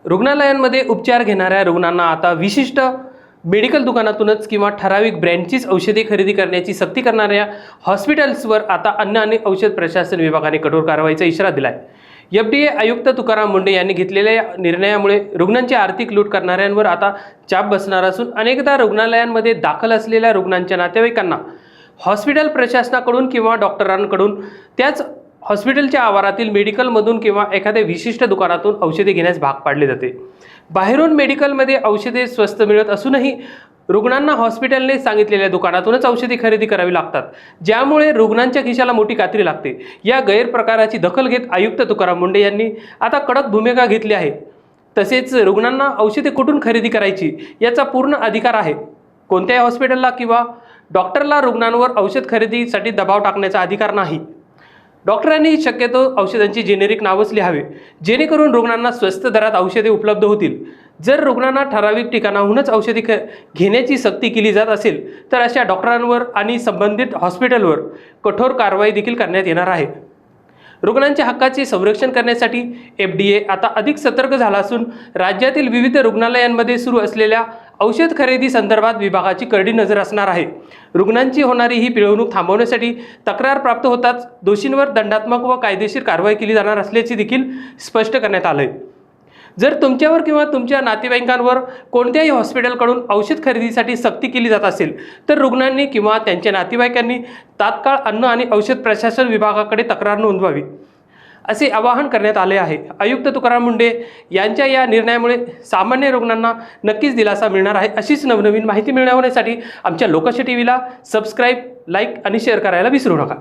रुग्णालयांमध्ये उपचार घेणाऱ्या रुग्णांना आता विशिष्ट मेडिकल दुकानातूनच किंवा ठराविक ब्रँडचीच औषधे खरेदी करण्याची सक्ती करणाऱ्या हॉस्पिटल्सवर आता अन्न आणि औषध प्रशासन विभागाने कठोर कारवाईचा इशारा दिला आहे। FDA आयुक्त तुकाराम मुंढे यांनी घेतलेल्या निर्णयामुळे रुग्णांची आर्थिक लूट करणाऱ्यांवर आता चाप बसणार असून अनेकदा रुग्णालयांमध्ये दाखल असलेल्या रुग्णांच्या नातेवाईकांना हॉस्पिटल प्रशासनाकडून किंवा डॉक्टरांकडून त्याच हॉस्पिटलच्या आवारातील मेडिकलमधून किंवा एखाद्या विशिष्ट दुकानातून औषधे घेण्यास भाग पाडले जाते। बाहेरून मेडिकलमध्ये औषधे स्वस्त मिळत असूनही रुग्णांना हॉस्पिटलने सांगितलेल्या दुकानातूनच औषधे खरेदी करावी लागतात, ज्यामुळे रुग्णांच्या खिशाला मोठी कात्री लागते। या गैरप्रकाराची दखल घेत आयुक्त तुकाराम मुंढे यांनी आता कडक भूमिका घेतली आहे। तसेच रुग्णांना औषधे कुठून खरेदी करायची याचा पूर्ण अधिकार आहे। कोणत्याही हॉस्पिटलला किंवा डॉक्टरला रुग्णांवर औषध खरेदीसाठी दबाव टाकण्याचा अधिकार नाही। डॉक्टरांनी शक्यतो औषधांची जेनेरिक नावच लिहावे, जेणेकरून रुग्णांना स्वस्त दरात औषधे उपलब्ध होतील। जर रुग्णांना ठराविक ठिकाणाहूनच औषधे घेण्याची सक्ती केली जात असेल तर अशा डॉक्टरांवर आणि संबंधित हॉस्पिटलवर कठोर कारवाई देखील करण्यात येणार आहे। रुग्णांच्या हक्काचे संरक्षण करण्यासाठी FDA आता अधिक सतर्क झाला असून राज्यातील विविध रुग्णालयांमध्ये सुरू असलेल्या औषध खरेदी संदर्भात विभागाची करडी नजर असणार आहे। रुग्णांची होणारी ही पिळवणूक थांबवण्यासाठी तक्रार प्राप्त होताच दोषींवर दंडात्मक व कायदेशीर कारवाई केली जाणार असल्याचे देखील स्पष्ट करण्यात आले। जर तुमच्यावर किंवा तुमच्या नातेवाईकांवर कोणत्याही हॉस्पिटलकडून औषध खरेदीसाठी सक्ती केली जात असेल तर रुग्णांनी किंवा त्यांच्या नातेवाईकांनी तात्काळ अन्न आणि औषध प्रशासन विभागाकडे तक्रार नोंदवावी, असे आवाहन करण्यात आले आहे। आयुक्त तुकाराम मुंढे यांच्या या निर्णयामुळे सामान्य रुग्णांना नक्कीच दिलासा मिळणार आहे। अशीच नवनवीन माहिती मिळवण्यासाठी आमच्या लोकशाही टीव्हीला सबस्क्राईब, लाईक आणि शेअर करायला विसरू नका।